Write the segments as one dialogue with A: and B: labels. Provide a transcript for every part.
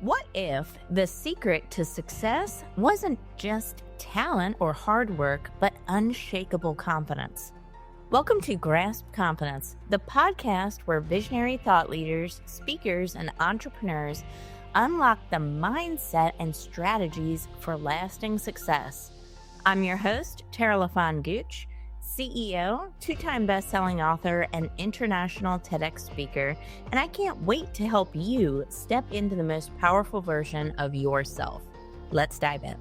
A: What if the secret to success wasn't just talent or hard work, but unshakable confidence? Welcome to Grasp Confidence, the podcast where visionary thought leaders, speakers, and entrepreneurs unlock the mindset and strategies for lasting success. I'm your host, Tara LaFawn Gooch, CEO, two-time best-selling author, and international TEDx speaker, and I can't wait to help you step into the most powerful version of yourself. Let's dive in.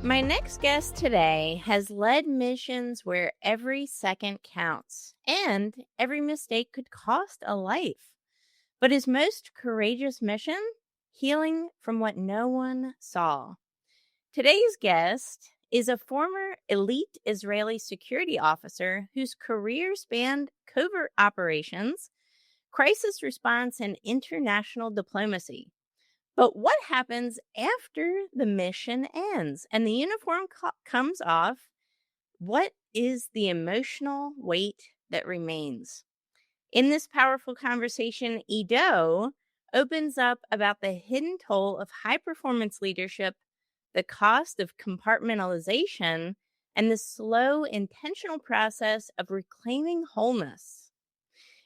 A: My next guest today has led missions where every second counts, and every mistake could cost a life. But his most courageous mission? Healing from what no one saw. Today's guest is a former elite Israeli security officer whose career spanned covert operations, crisis response, and international diplomacy. But what happens after the mission ends and the uniform comes off? What is the emotional weight that remains? In this powerful conversation, Ido opens up about the hidden toll of high-performance leadership, the cost of compartmentalization, and the slow, intentional process of reclaiming wholeness.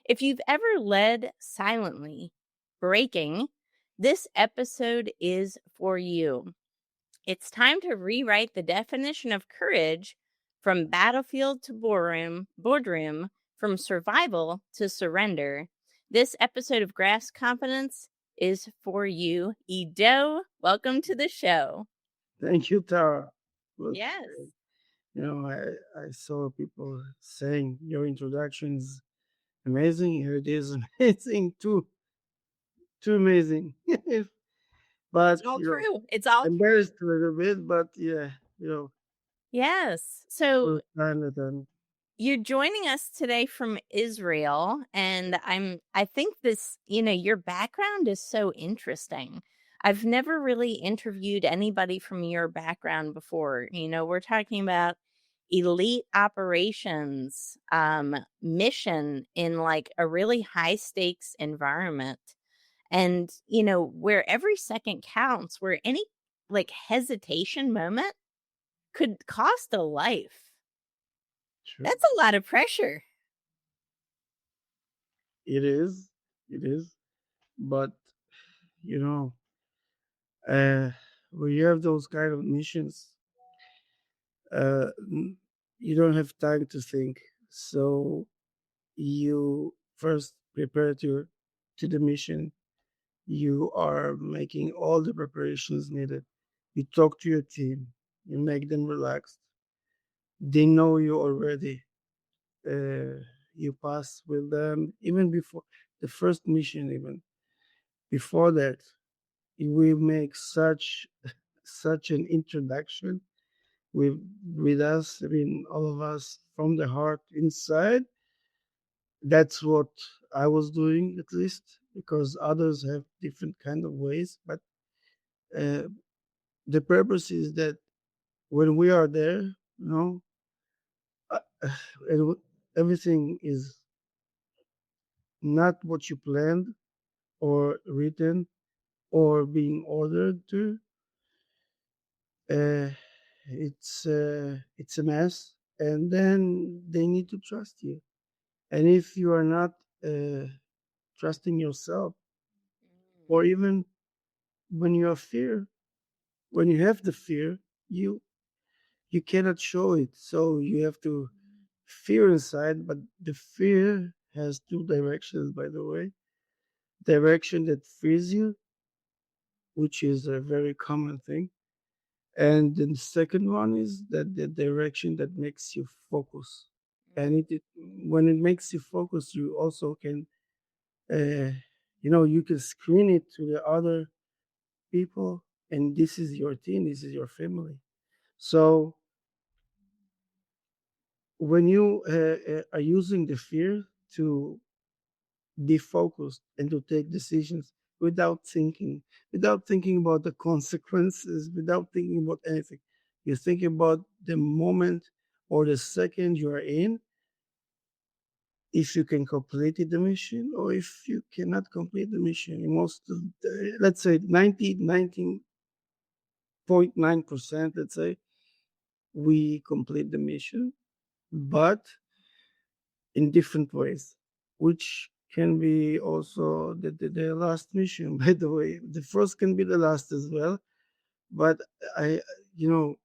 A: If you've ever led silently, breaking, this episode is for you. It's time to rewrite the definition of courage from battlefield to boardroom, from survival to surrender. This episode of Grasp Confidence is for you. Ido, welcome to the show.
B: Thank you, Tara. Well,
A: Yes.
B: I saw people saying your introduction is amazing. Here it is amazing, too amazing. But
A: It's all true. It's all true.
B: embarrassed a little bit, but yeah,
A: Yes. So
B: kind of done.
A: you're joining us today from Israel, and I think this, your background is so interesting. I've never really interviewed anybody from your background before. We're talking about elite operations, mission in like a really high stakes environment. And, where every second counts, where any like hesitation moment could cost a life.
B: Sure.
A: That's a lot of pressure.
B: It is. But, when you have those kind of missions, you don't have time to think. So you first prepare to the mission. You are making all the preparations needed. You talk to your team. You make them relaxed. They know you already. You pass with them even before the first mission. Even before that, we make such an introduction with us. I mean, all of us from the heart inside. That's what I was doing, at least, because others have different kind of ways. But uh, the purpose is that when we are there, uh, and everything is not what you planned or written or being ordered to. Uh, it's a mess, and then they need to trust you. And if you are not trusting yourself, or even when you have fear, when you have the fear, you you cannot show it. So you have to fear inside, but the fear has two directions, by the way. Direction that frees you, which is a very common thing. And then the second one is that the direction that makes you focus. And when it makes you focus, you also can, uh, you can screen it to the other people, and this is your team, this is your family. So when you are using the fear to be focused and to take decisions without thinking about the consequences, without thinking about anything, you think about the moment or the second you are in, if you can complete the mission or if you cannot complete the mission. In most of let's say 99.9%, let's say, we complete the mission, but in different ways, which can be also the last mission, by the way. The first can be the last as well, but I, you know,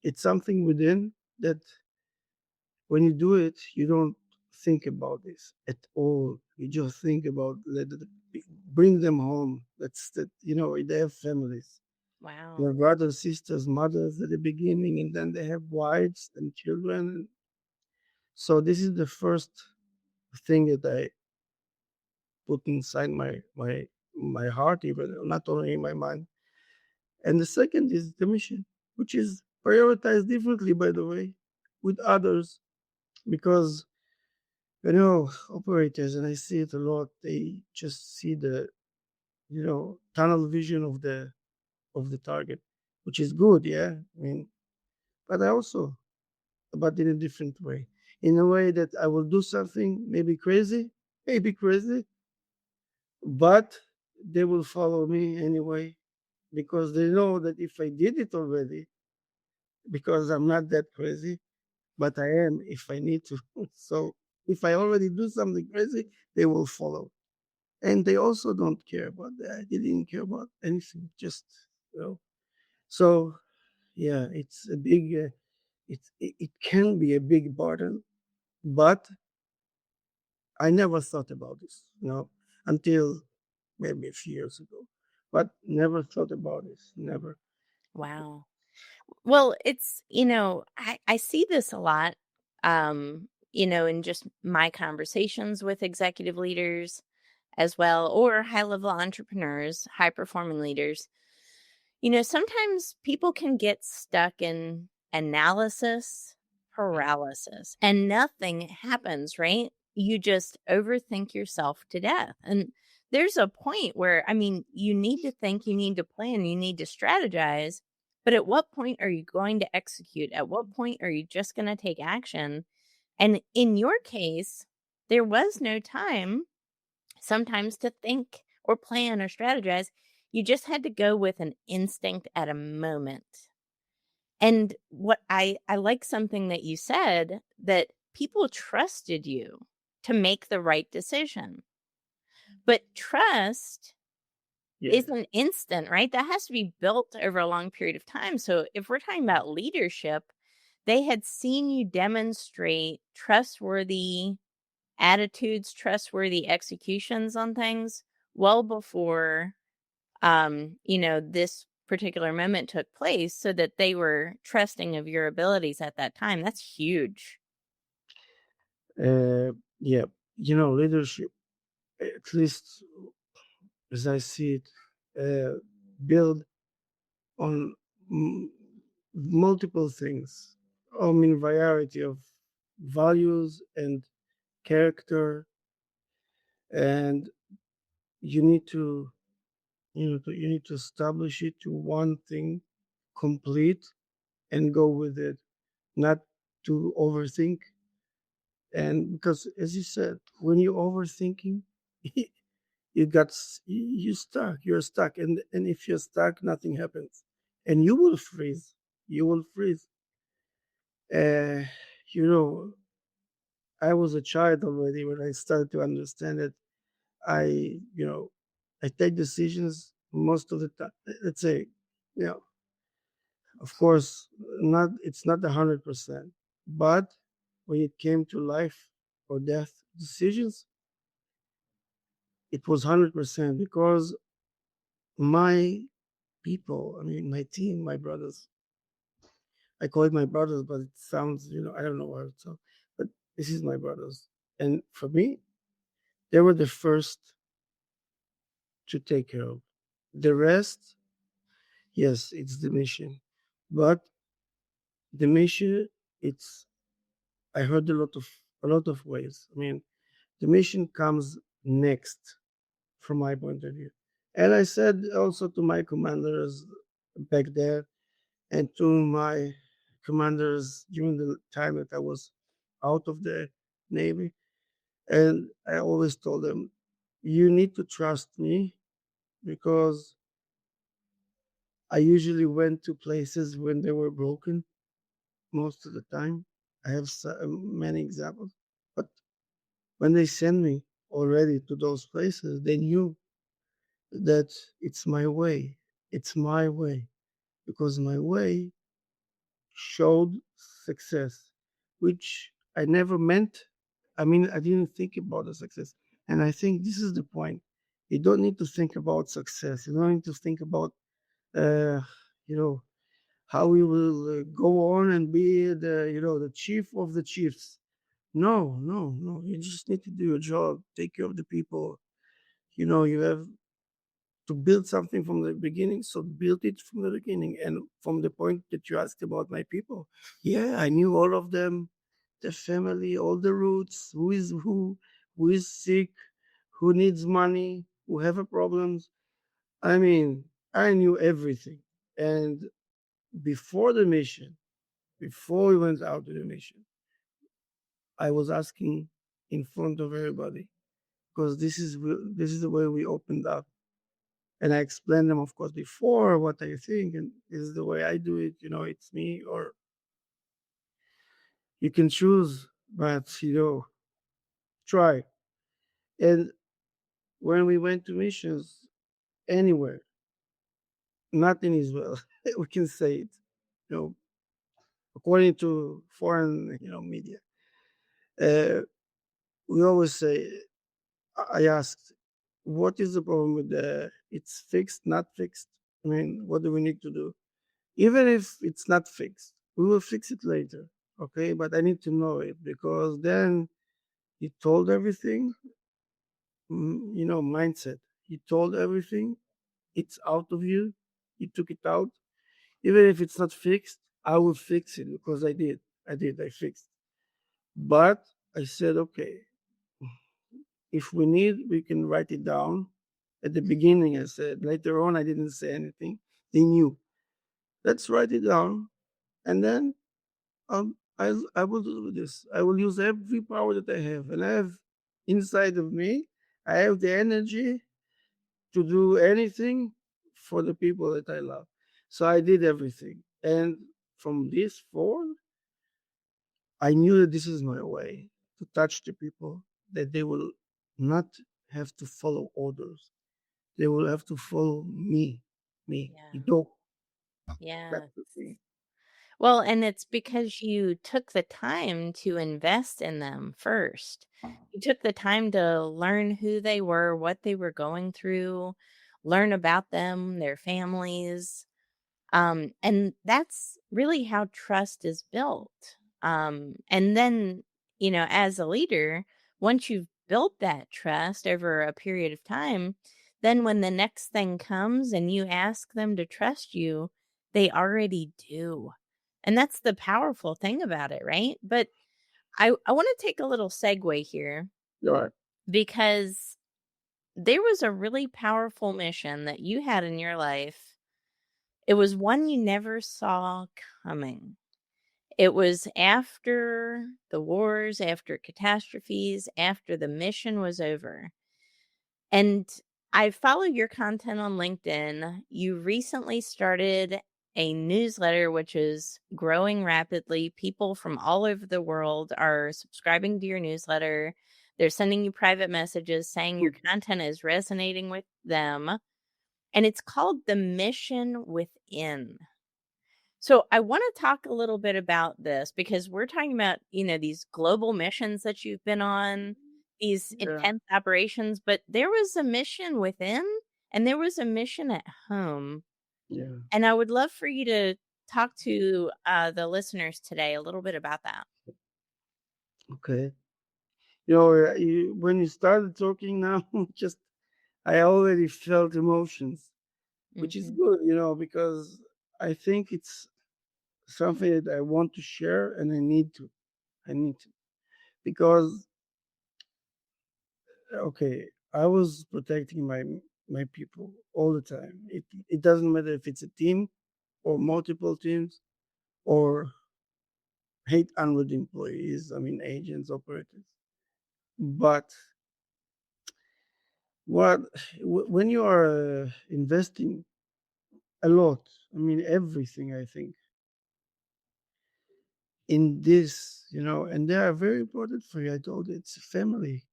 B: it's something within that when you do it, you don't think about this at all. You just think about bring them home. That's that, they have families. They
A: Wow.
B: have brothers, sisters, mothers at the beginning, and then they have wives and children. So this is the first thing that I put inside my heart, even not only in my mind. And the second is the mission, which is prioritized differently, by the way, with others, because operators, and I see it a lot. They just see the tunnel vision of the target, which is good, yeah. I mean, but I also, but in a different way, in a way that I will do something maybe crazy, but they will follow me anyway because they know that if I did it already, because I'm not that crazy, but I am if I need to. So if I already do something crazy, they will follow. And they also don't care about that. They didn't care about anything, just, you know. So yeah, it's a big, it can be a big burden, but I never thought about this, until maybe a few years ago, but never thought about this, never.
A: Wow. Well, I see this a lot, in just my conversations with executive leaders as well, or high level entrepreneurs, high performing leaders. Sometimes people can get stuck in analysis paralysis and nothing happens, right? You just overthink yourself to death. And there's a point where, I mean, you need to think, you need to plan, you need to strategize. But at what point are you going to execute? At what point are you just going to take action? And in your case, there was no time sometimes to think or plan or strategize. You just had to go with an instinct at a moment. And what I like something that you said that people trusted you to make the right decision. But trust
B: Yeah.
A: isn't instant, right? That has to be built over a long period of time. So if we're talking about leadership, they had seen you demonstrate trustworthy attitudes, trustworthy executions on things well before this particular moment took place so that they were trusting of your abilities at that time. That's huge.
B: Yeah. Leadership, at least as I see it, build on m- multiple things. I mean, variety of values and character, and you need to you need to establish it to one thing complete and go with it, not to overthink. And because, as you said, when you're overthinking, you stuck. You're stuck, and if you're stuck, nothing happens, and you will freeze. You will freeze. Uh, you know, I was a child already when I started to understand it. I, you know, I take decisions most of the time. Let's say, you know, of course, not it's not 100%, but when it came to life or death decisions, it was 100% because my people, I mean, my team, my brothers, I call it my brothers, but it sounds, I don't know how it sounds, but this is my brothers. And for me, they were the first to take care of. The rest, yes, it's the mission. But the mission, it's I heard a lot of ways. I mean, the mission comes next from my point of view. And I said also to my commanders back there and to my commanders during the time that I was out of the Navy, And I always told them, you need to trust me because I usually went to places when they were broken most of the time. I have many examples. But when they sent me already to those places, they knew that it's my way. It's my way because my way showed success, which I never meant. I mean, I didn't think about the success. And I think this is the point. You don't need to think about success. You don't need to think about, uh, you know, how we will go on and be the chief of the chiefs. No, no, no. You just need to do your job, take care of the people. You have to build something from the beginning. So build it from the beginning. And from the point that you asked about my people, yeah, I knew all of them, the family, all the roots, who is sick, who needs money, who have a problems. I mean, I knew everything. And before the mission, before we went out to the mission, I was asking in front of everybody because this is the way we opened up. And I explained them, of course, before what I think, and this is the way I do it. It's me, or you can choose, but try. And when we went to missions anywhere, not in Israel, we can say it, you know, according to foreign, media, uh, we always say, I asked, what is the problem with it's fixed, not fixed? I mean, what do we need to do? Even if it's not fixed, we will fix it later. Okay, but I need to know it because then he told everything, mindset. He told everything, it's out of you. He took it out. Even if it's not fixed, I will fix it because I did. I fixed. But I said, okay, if we need, we can write it down. At the beginning, I said. Later on, I didn't say anything. They knew. Let's write it down. And then I will do this. I will use every power that I have. And I have inside of me, I have the energy to do anything for the people that I love. So I did everything. And from this forward, I knew that this is my way to touch the people, that they will not have to follow orders. They will have to follow me,
A: Yeah.
B: Ido.
A: Yeah.
B: That's the thing.
A: Well, and it's because you took the time to invest in them first. You took the time to learn who they were, what they were going through, learn about them, their families. And that's really how trust is built. And then, as a leader, once you've built that trust over a period of time, then when the next thing comes and you ask them to trust you, they already do. And that's the powerful thing about it, right? But I want to take a little segue here
B: All right.
A: because there was a really powerful mission that you had in your life. It was one you never saw coming. It was after the wars, after catastrophes, after the mission was over. And I follow your content on LinkedIn. You recently started a newsletter which is growing rapidly. People from all over the world are subscribing to your newsletter. They're sending you private messages saying your content is resonating with them. And it's called The Mission Within. So I want to talk a little bit about this because we're talking about, these global missions that you've been on, these
B: Yeah.
A: intense operations, but there was a mission within and there was a mission at home.
B: Yeah.
A: And I would love for you to talk to the listeners today a little bit about that.
B: Okay. When you started talking now, just I already felt emotions, which is
A: Hmm.
B: good, because I think it's something that I want to share and I need to. I need to. Because, okay, I was protecting my people all the time. It doesn't matter if it's a team or multiple teams or 800 employees, I mean, agents, operators. But what when you are investing a lot, I mean everything, I think, in this, and they are very important for you. I told you it's a family,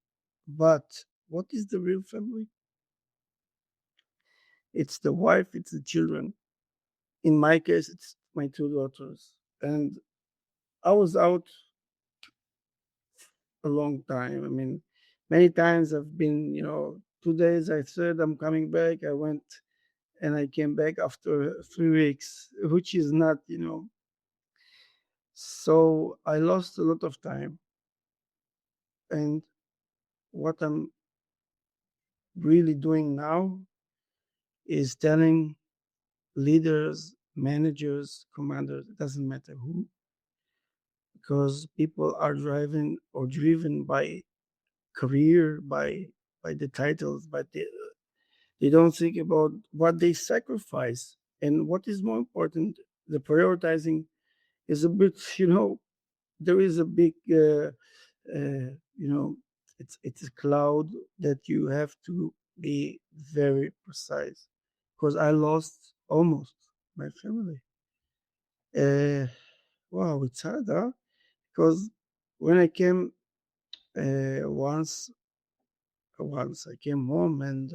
B: but what is the real family? It's the wife, it's the children. In my case, it's my two daughters, and I was out a long time. I mean, many times I've been, 2 days. I said I'm coming back. I went and I came back after 3 weeks, which is not. So I lost a lot of time. And what I'm really doing now is telling leaders, managers, commanders, it doesn't matter who, because people are driven by career, by the titles, but they don't think about what they sacrifice. And what is more important, the prioritizing is a bit, there is a big, uh, you know, it's a cloud that you have to be very precise. Because I lost almost my family. Uh, wow, it's hard, huh? Because when I came once I came home and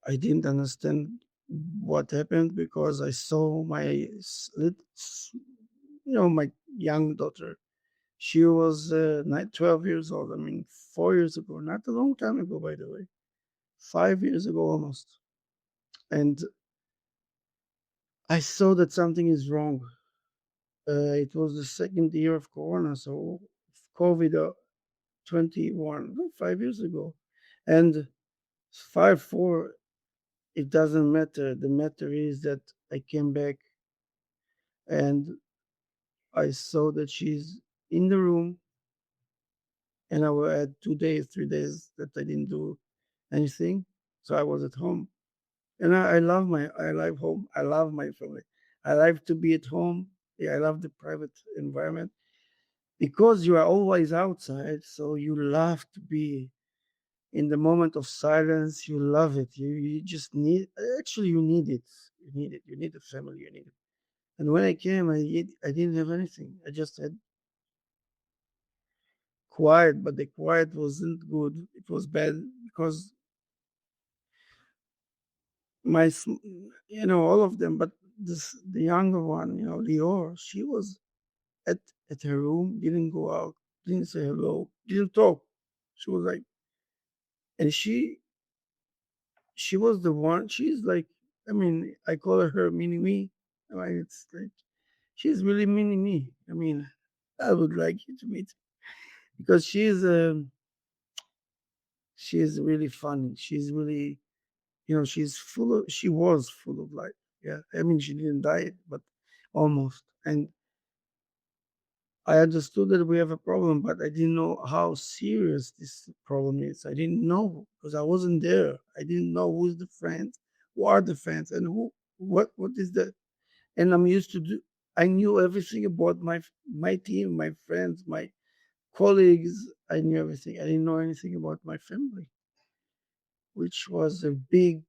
B: I didn't understand what happened because I saw my young daughter. She was 12 years old. I mean, 4 years ago, not a long time ago, by the way, 5 years ago almost. And I saw that something is wrong. It was the second year of Corona, so COVID 21, no, 5 years ago. And 4, it doesn't matter. The matter is that I came back and I saw that she's in the room, and I had 2 days, 3 days that I didn't do anything. So I was at home. And I love home. I love my family. I like to be at home. Yeah, I love the private environment because you are always outside. So you love to be in the moment of silence. You love it. You just actually, you need it. You need it. You need a family. You need it. And when I came, I didn't have anything. I just had quiet, but the quiet wasn't good. It was bad because my, all of them, but the younger one, Lior, she was at at her room, didn't go out, didn't say hello, didn't talk. She was like, and she was the one. She's like, I mean, I call her mini me. I mean, it's like she's really mini me. I mean, I would like you to meet because she's really funny. She's really she was full of life. Yeah. I mean, she didn't die, but almost. And I understood that we have a problem, but I didn't know how serious this problem is. I didn't know because I wasn't there. I didn't know who's the friends, who are the friends, and what is the. And I'm used to do. I knew everything about my team, my friends, my colleagues. I knew everything. I didn't know anything about my family, which was a big.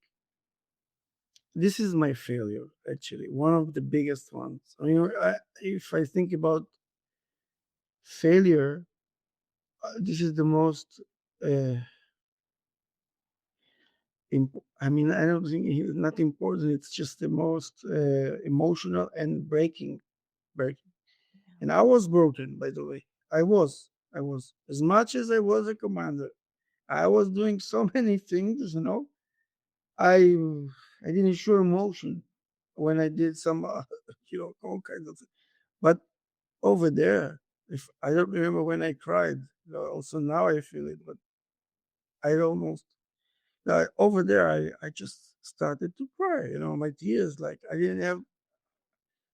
B: This is my failure, actually, one of the biggest ones. I mean, if I think about failure, this is the most. Uh, I mean, I don't think it's not important. It's just the most emotional and breaking. And I was broken, by the way. I was. As much as I was a commander, I was doing so many things. I, I didn't show emotion when I did some, all kinds of things. But over there, if I don't remember when I cried, also now I feel it, but I almost over there, I just started to cry. My tears, like I didn't have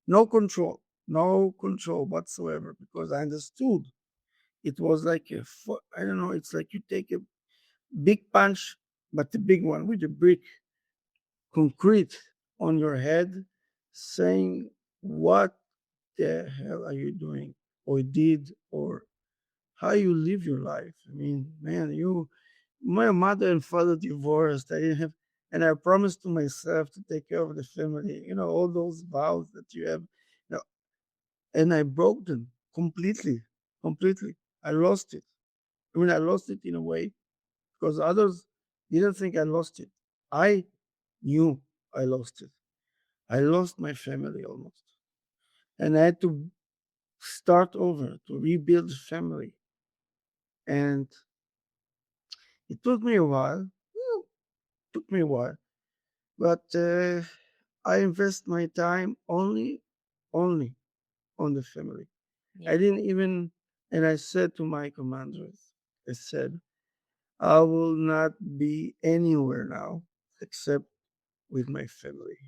B: no control, no control whatsoever, because I understood it was like I don't know. It's like you take a big punch, but the big one with a brick, concrete on your head, saying, "What the hell are you doing, or did, or how you live your life. I mean, man, my mother and father divorced. I didn't have, and I promised to myself to take care of the family. You know, all those vows that you have, you know, and I broke them completely, completely. I lost it. I mean, I lost it in a way because others didn't think I lost it. I knew I lost it. I lost my family almost, and I had to start over to rebuild the family. And it took me a while. Took me a while, but I invest my time only on the family. I
A: Yeah.
B: didn't even, and I said to my commanders, I said, I will not be anywhere now except with my family.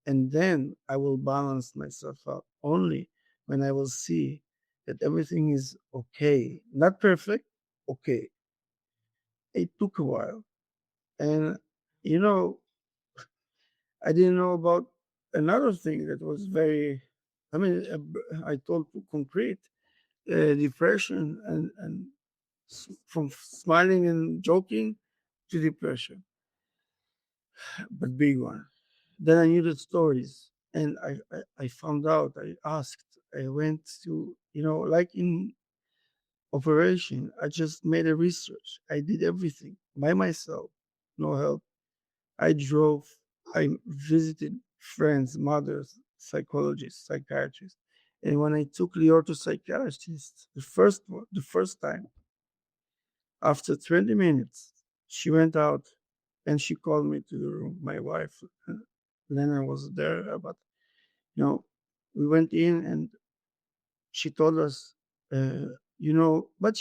B: And then I will balance myself out only when I will see that everything is okay. Not perfect, okay. It took a while. And, you know, I didn't know about another thing that was very, I mean, I told concrete depression and from smiling and joking to depression, but big one. Then I knew the stories, and I found out. I asked. I went to, you know, like in operation. I just made a research. I did everything by myself, no help. I drove. I visited friends, mothers, psychologists, psychiatrists, and when I took Lior to psychiatrist, the first time, after 20 minutes, she went out and she called me to the room. My wife, Lena, was there, but you know, we went in and she told us, uh, you know, but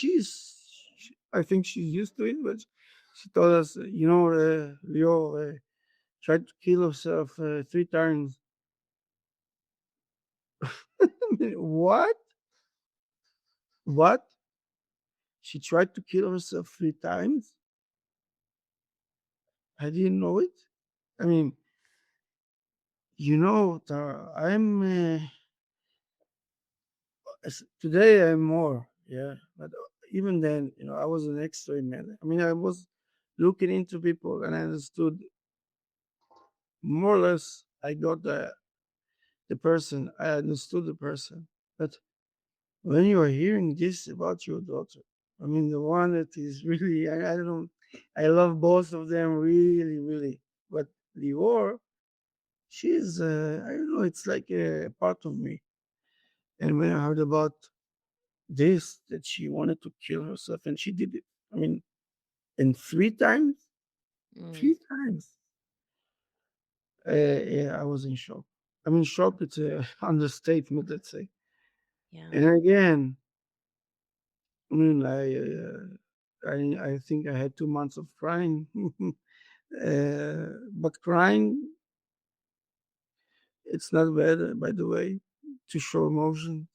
B: I think she's used to it, but she told us, you know, Leo tried to kill herself 3 times. What? What? She tried to kill herself 3 times? I didn't know it. I mean, you know, Tara, today I'm more, yeah. But even then, you know, I was an extreme man. I mean, I was looking into people and I understood more or less. I got the person. I understood the person. But when you are hearing this about your daughter, I mean, the one that is really, I don't know, I love both of them really, really. But Lior, she's, I don't know, it's like a part of me. And when I heard about this, that she wanted to kill herself and she did it, I mean, and 3 times,
A: Mm,
B: 3 times, yeah, I was in shock. I mean, shock, it's a understatement, let's say.
A: yeah.
B: And again, I mean, I think I had 2 months of crying, but crying, it's not bad, by the way, to show emotions.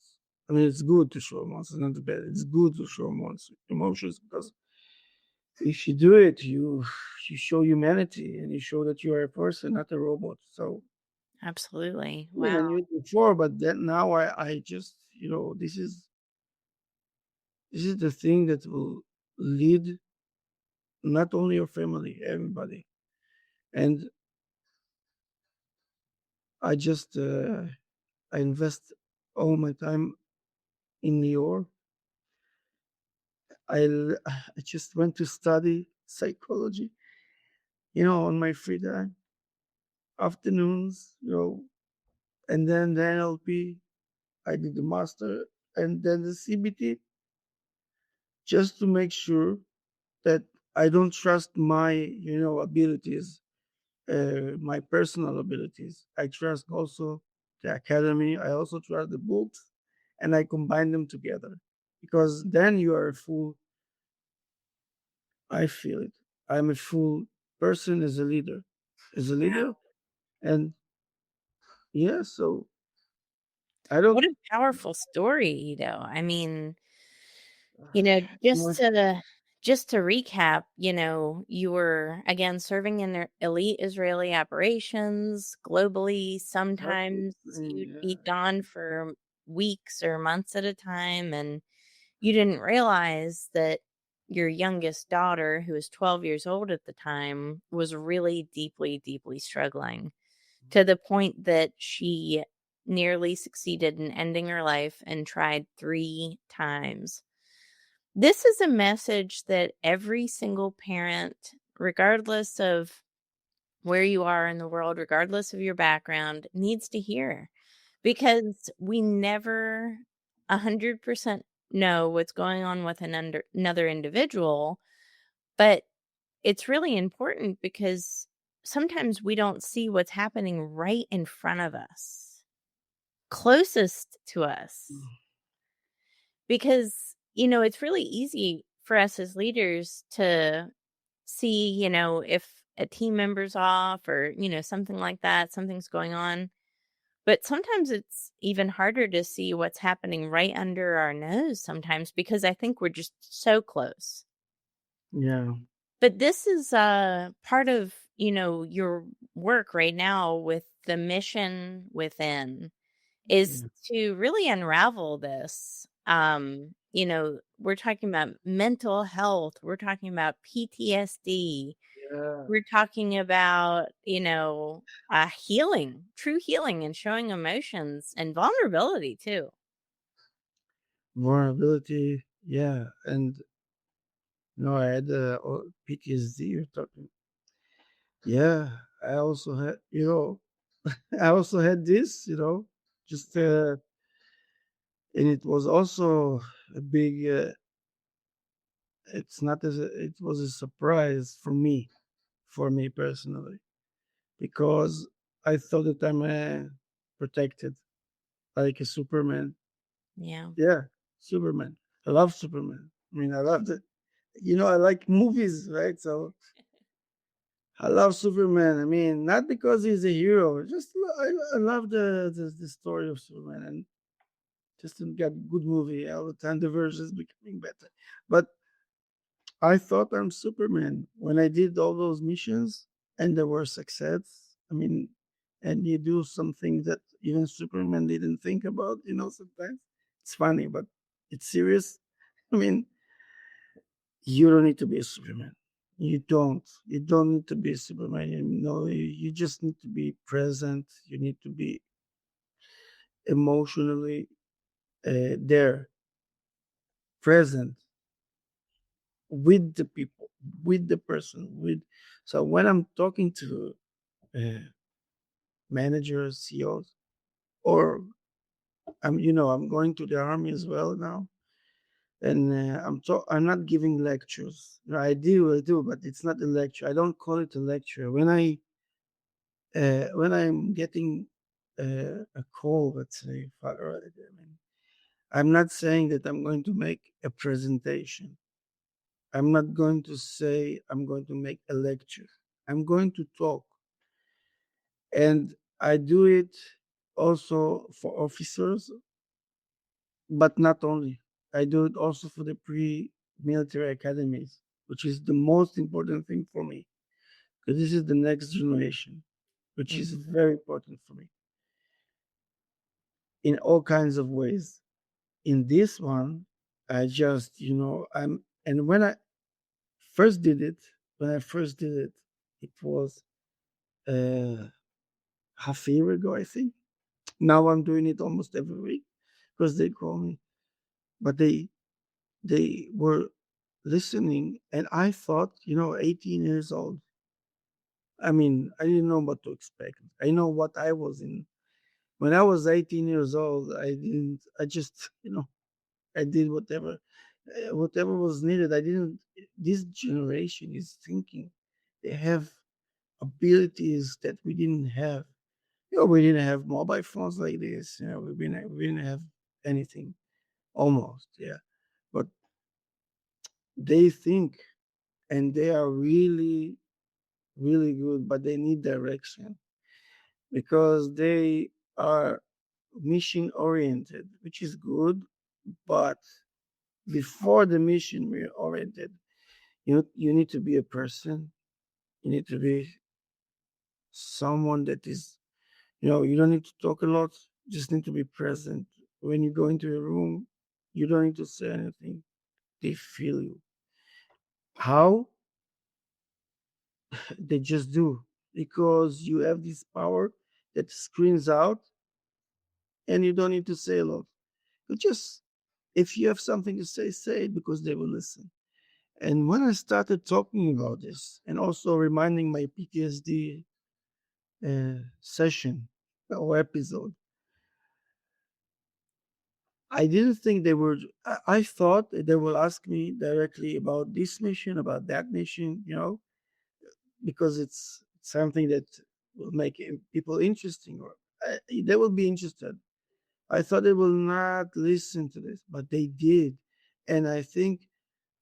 B: I mean, it's good to show emotions, not bad. It's good to show emotions because if you do it, you show humanity and you show that you are a person, not a robot. So
A: Absolutely.
B: I mean,
A: Wow.
B: I knew it before, but then now I just, you know, this is the thing that will lead not only your family, everybody. And I just I invest all my time in New York. I just went to study psychology, you know, on my free time, afternoons, you know, and then the NLP. I did the master and then the CBT just to make sure that I don't trust my, you know, abilities, my personal abilities. I trust also the academy. I also trust the books, and I combine them together because then you are a full. I feel it. I'm a full person as a leader, and yeah. So I don't.
A: What a powerful story, I mean,
B: My,
A: just to recap, you were again serving in elite Israeli operations globally. Sometimes you'd be
B: yeah,
A: gone for weeks or months at a time, and You didn't realize that your youngest daughter, who was 12 years old at the time, was really deeply, deeply struggling to the point that she nearly succeeded in ending her life and tried 3 times. This is a message that every single parent, regardless of where you are in the world, regardless of your background, needs to hear, because we never 100% know what's going on with another individual, but it's really important because sometimes we don't see what's happening right in front of us, closest to us. Because, it's really easy for us as leaders to see, if a team member's off or, something like that, something's going on. But sometimes it's even harder to see what's happening right under our nose sometimes because I think we're just so close.
B: Yeah,
A: But this is part of, your work right now with the mission within is
B: yeah,
A: to really unravel this. We're talking about mental health, we're talking about PTSD,
B: yeah.
A: we're talking about, healing, true healing and showing emotions and vulnerability too.
B: Vulnerability. Yeah, and I had PTSD. You're talking. Yeah, I also had. I also had this. Just and it was also a big. It's not as it was a surprise for me personally, because I thought that I'm protected like a Superman.
A: Yeah.
B: Yeah, Superman. I love Superman. I mean, I love it. I like movies, right? So I love Superman. I mean, not because he's a hero, just I love the story of Superman, and just to get good movie all the time. The versions becoming better, but I thought I'm Superman when I did all those missions and there were success. I mean, and you do something that even Superman didn't think about. Sometimes it's funny, but it's serious. I mean, you don't need to be a Superman. You don't. You don't need to be a Superman. You just need to be present. You need to be emotionally there, present with the people, with the person. So when I'm talking to uh, managers, CEOs, or I'm going to the army as well now, and I'm not giving lectures. I do, but it's not a lecture. I don't call it a lecture. When I'm getting a call, let's say, I mean, I'm not saying that I'm going to make a presentation. I'm not going to say I'm going to make a lecture. I'm going to talk. And I do it also for officers, but not only. I do it also for the pre military academies, which is the most important thing for me, because this is the next generation, which is
A: Mhm.
B: very important for me in all kinds of ways. In this one, I just, and when I first did it, it was uh, half a year ago, I think. Now I'm doing it almost every week because they call me, but they were listening, and I thought, 18 years old. I mean, I didn't know what to expect. I know what I was in when I was 18 years old. I didn't. I just, I did whatever was needed. I didn't. This generation is thinking. They have abilities that we didn't have. We didn't have mobile phones like this. We didn't have anything almost. Yeah, but they think, and they are really, really good. But they need direction because they are mission oriented, which is good. But before the mission oriented, you need to be a person. You need to be someone that is, you don't need to talk a lot. You just need to be present when you go into a room. You don't need to say anything. They feel you. How? They just do. Because you have this power that screams out and you don't need to say a lot. You just, if you have something to say, say it because they will listen. And when I started talking about this and also reminding my PTSD session or episode, I didn't think they were. I thought they will ask me directly about this mission, about that mission, because it's something that will make people interesting, or they will be interested. I thought they will not listen to this, but they did, and I think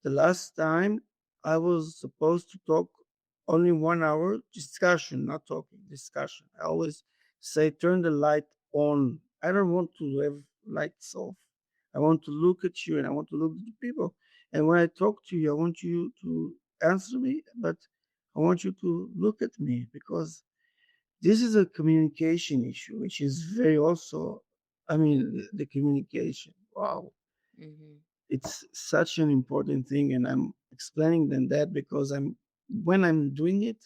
B: the last time I was supposed to talk only 1 hour discussion, not talking, discussion. I always say turn the light on. I don't want to have lights off. I want to look at you and I want to look at the people. And when I talk to you, I want you to answer me, but I want you to look at me because this is a communication issue, which is very also, I mean, the communication. Wow,
A: Mhm.
B: it's such an important thing, and I'm explaining them that because when I'm doing it,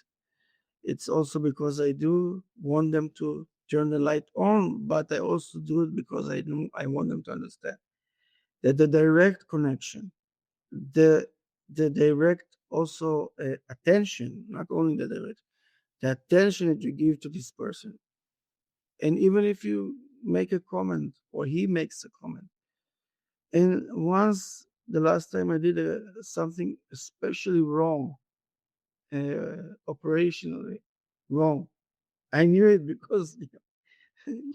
B: it's also because I do want them to turn the light on, but I also do it because I want them to understand that the direct connection, the the direct also attention, not only the attention that you give to this person, and even if you make a comment or he makes a comment. And once the last time I did something especially wrong, operationally wrong, I knew it because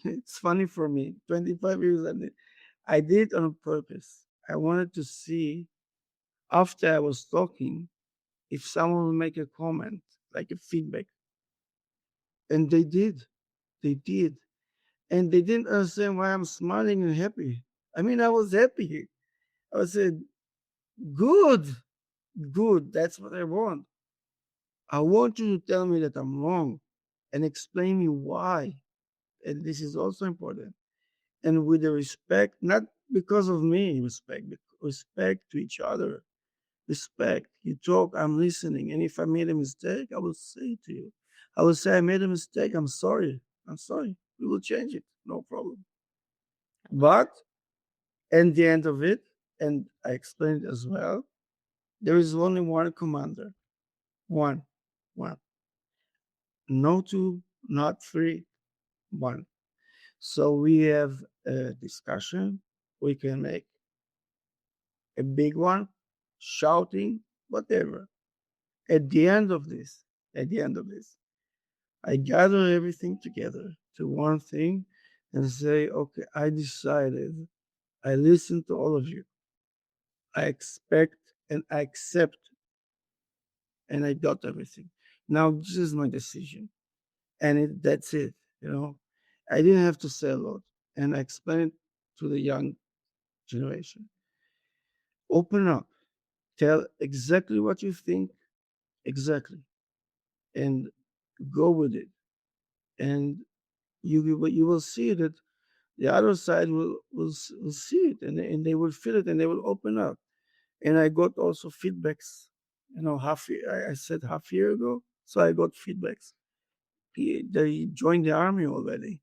B: it's funny for me. 25 years I did it on purpose. I wanted to see after I was talking if someone would make a comment, like a feedback. And they did. They did. And they didn't understand why I'm smiling and happy. I mean, I was happy. I said, good, good. That's what I want. I want you to tell me that I'm wrong and explain me why. And this is also important. And with the respect, not because of me, respect to each other. Respect. You talk, I'm listening. And if I made a mistake, I will say to you. I will say, I made a mistake. I'm sorry. I'm sorry. We will change it. No problem.
A: I love
B: But
A: that.
B: at the end of it, and I explained as well, there is only one commander. One. One. No two, not three. One. So we have a discussion. We can make a big one, shouting, whatever. At the end of this, at the end of this, I gather everything together to one thing and say, okay, I decided, I listen to all of you. I expect and I accept and I got everything. Now this is my decision. And that's it. You know, I didn't have to say a lot. And I explained to the young generation. Open up. Tell exactly what you think, exactly, and go with it. And you will see that the other side will see it and they will feel it and they will open up. And I got also feedbacks. I said half year ago, so I got feedbacks. They joined the army already,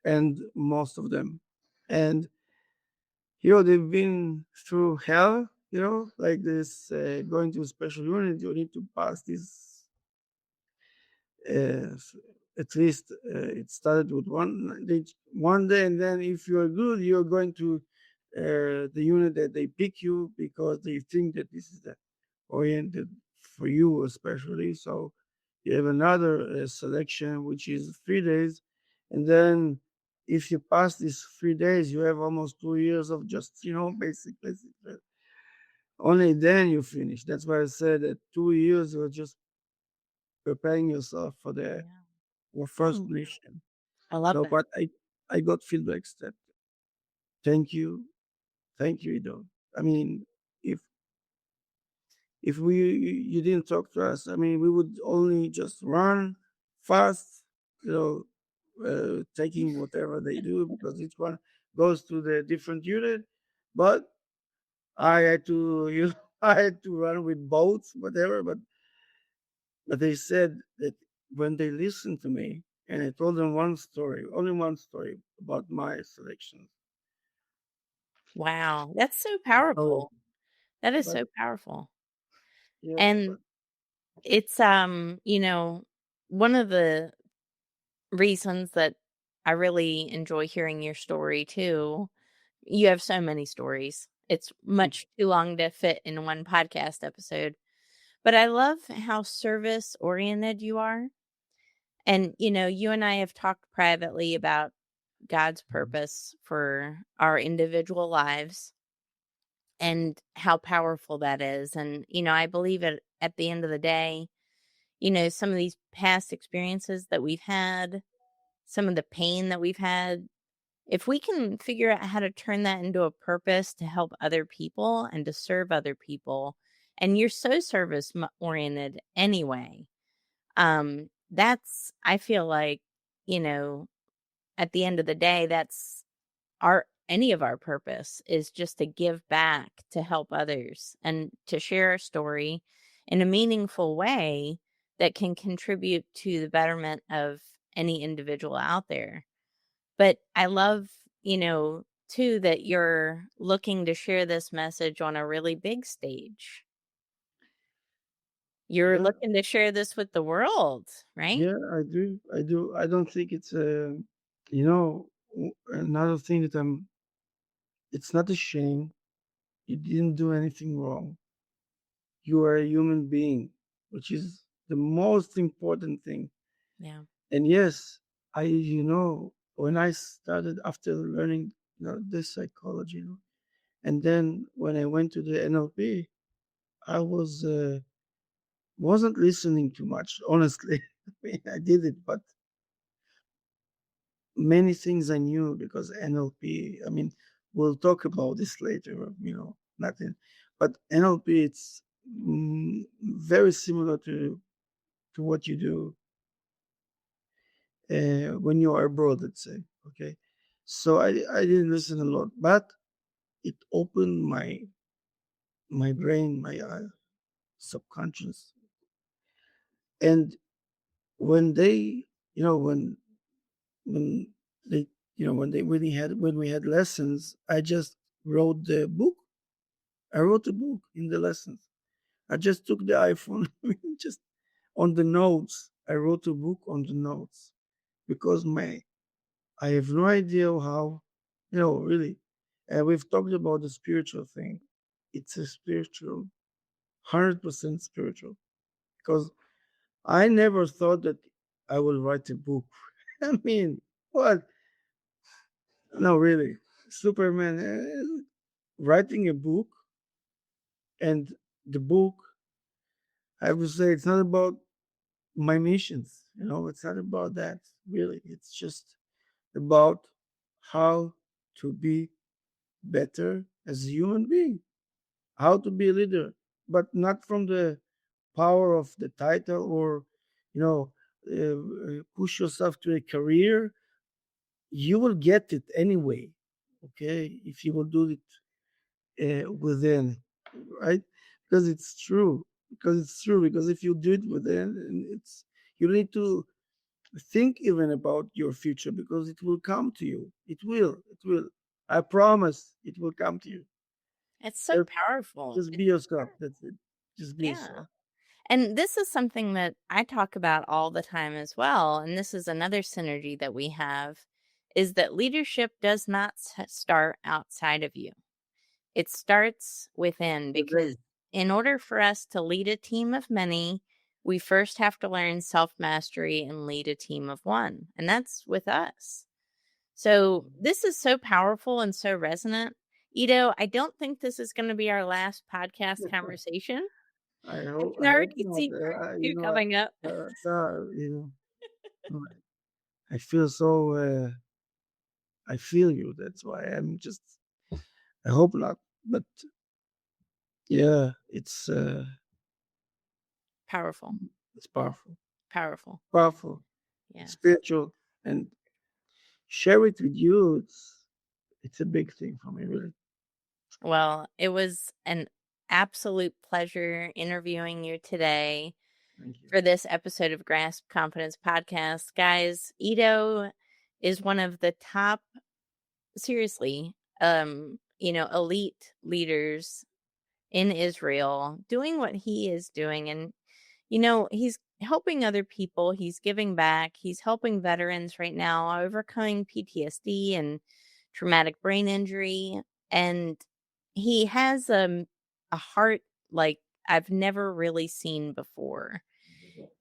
B: and most of them, and they've been through hell. Like this, going to a special unit, you need to pass this uh, at least it started with one day, and then if you are good, you're going to the unit that they pick you because they think that this is the oriented for you especially. So you have another selection which is 3 days, and then if you pass these 3 days, you have almost 2 years of just basic. Only then you finish. That's why I said that 2 years you're just preparing yourself for the
A: Yeah.
B: first mission.
A: I love
B: So,
A: that.
B: but I got feedbacks that thank you, Ido. I mean, if if you didn't talk to us, I mean, we would only just run fast, taking whatever they do because each one goes to the different unit. But I had to, I had to run with boats, whatever. But they said that when they listened to me and I told them one story, only one story about my selections.
A: Wow, that's so
B: Oh,
A: powerful. That is
B: but
A: so powerful.
B: yeah,
A: And
B: but
A: it's, one of the reasons that I really enjoy hearing your story too. You have so many stories. It's much too long to fit in one podcast episode. But I love how service oriented you are. And, you and I have talked privately about God's purpose for our individual lives and how powerful that is. And, I believe at the end of the day, some of these past experiences that we've had, some of the pain that we've had, if we can figure out how to turn that into a purpose to help other people and to serve other people, and you're so service oriented anyway, I feel like, you know, at the end of the day, that's any of our purpose is just to give back, to help others, and to share our story in a meaningful way that can contribute to the betterment of any individual out there. But I love, too, that you're looking to share this message on a really big stage. You're
B: yeah,
A: looking to share this with the world, right?
B: yeah, I do. I do. I don't think it's you know, another thing that it's not a shame. You didn't do anything wrong. You are a human being, which is the most important thing.
A: Yeah.
B: And yes, when I started after learning, this psychology, and then when I went to the NLP, I wasn't listening too much, honestly. I mean, I did it, but many things I knew because NLP. I mean, we'll talk about this later. Nothing, but NLP it's very similar to what you do when you are abroad. Let's say, okay. So I didn't listen a lot, but it opened my brain, my subconscious, and when they, you know, when they, when we had lessons, I just wrote the book. I wrote a book in the lessons. I just took the iPhone, just on the notes. I wrote a book on the notes because I have no idea how, really. We've talked about the spiritual thing. It's a spiritual, 100% spiritual. Because I never thought that I will write a book. I mean, what? No, really. Superman, writing a book, and the book, I would say it's not about my missions. It's not about that, really. It's just about how to be better as a human being, how to be a leader, but not from the power of the title or, you know, push yourself to a career. You will get it anyway, okay, if you will do it within, right? Because it's true. Because if you do it within, and you need to think even about your future because it will come to you. It will. It will. I promise it will come to you.
A: It's so
B: Just,
A: powerful.
B: just be
A: It's
B: yourself. That's it. Just be
A: yeah.
B: yourself.
A: And this is something that I talk about all the time as well. And this is another synergy that we have is that leadership does not start outside of you. It starts within because
B: Within.
A: in order for us to lead a team of many, we first have to learn self mastery and lead a team of one. And that's with us. So this is so powerful and so resonant. Ido, I don't think this is going to be our last podcast conversation. I can
B: I hope
A: already
B: not.
A: see part two coming up.
B: I feel so. I feel you. That's why I'm just. I hope not. But yeah,
A: Powerful,
B: it's powerful,
A: powerful.
B: powerful,
A: Yeah.
B: spiritual, and share it with you. It's a big thing for me, really.
A: Well, it was an absolute pleasure interviewing you today
B: Thank you.
A: for this episode of Grasp Confidence Podcast. Guys, Ido is one of the top, seriously, elite leaders in Israel doing what he is doing. And, he's helping other people. He's giving back. He's helping veterans right now overcoming PTSD and traumatic brain injury. And he has a heart like I've never really seen before.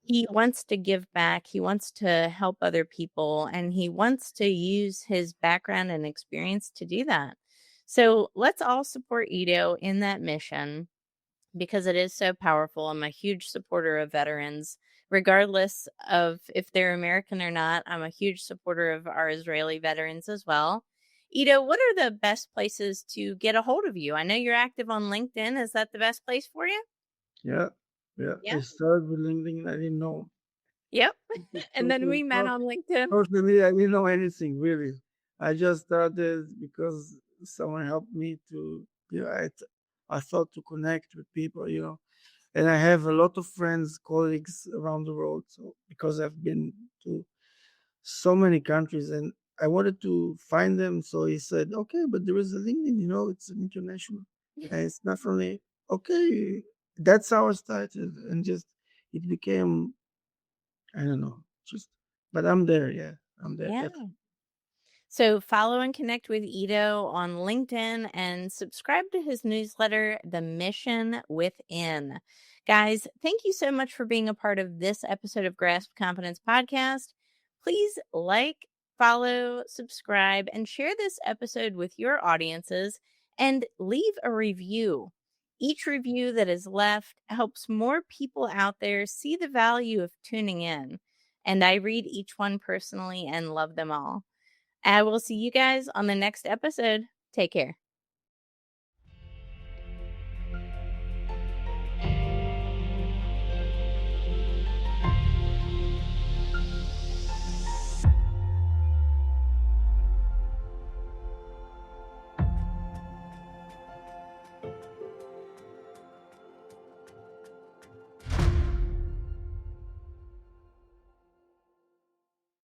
A: He wants to give back, he wants to help other people, and he wants to use his background and experience to do that. So let's all support Ito in that mission because it is so powerful. I'm a huge supporter of veterans, regardless of if they're American or not. I'm a huge supporter of our Israeli veterans as well. Ito, what are the best places to get a hold of you? I know you're active on LinkedIn. Is that the best place for you?
B: Yeah, yeah.
A: Yeah.
B: I started with LinkedIn. I didn't know.
A: Yep. And then
B: Social,
A: we met on LinkedIn.
B: social media, I didn't know anything really. I just started because someone helped me to, I thought to connect with people, and I have a lot of friends, colleagues around the world. So because I've been to so many countries and I wanted to find them. So he said, okay, but there is a LinkedIn, it's an international. And it's not only, okay, that's how I started. And just, it became, I don't know, just, but I'm there. Yeah, I'm there.
A: Yeah.
B: Definitely.
A: So follow and connect with Ito on LinkedIn and subscribe to his newsletter, The Mission Within. Guys, thank you so much for being a part of this episode of Grasp Confidence Podcast. Please like, follow, subscribe, and share this episode with your audiences and leave a review. Each review that is left helps more people out there see the value of tuning in. And I read each one personally and love them all. I will see you guys on the next episode. Take care.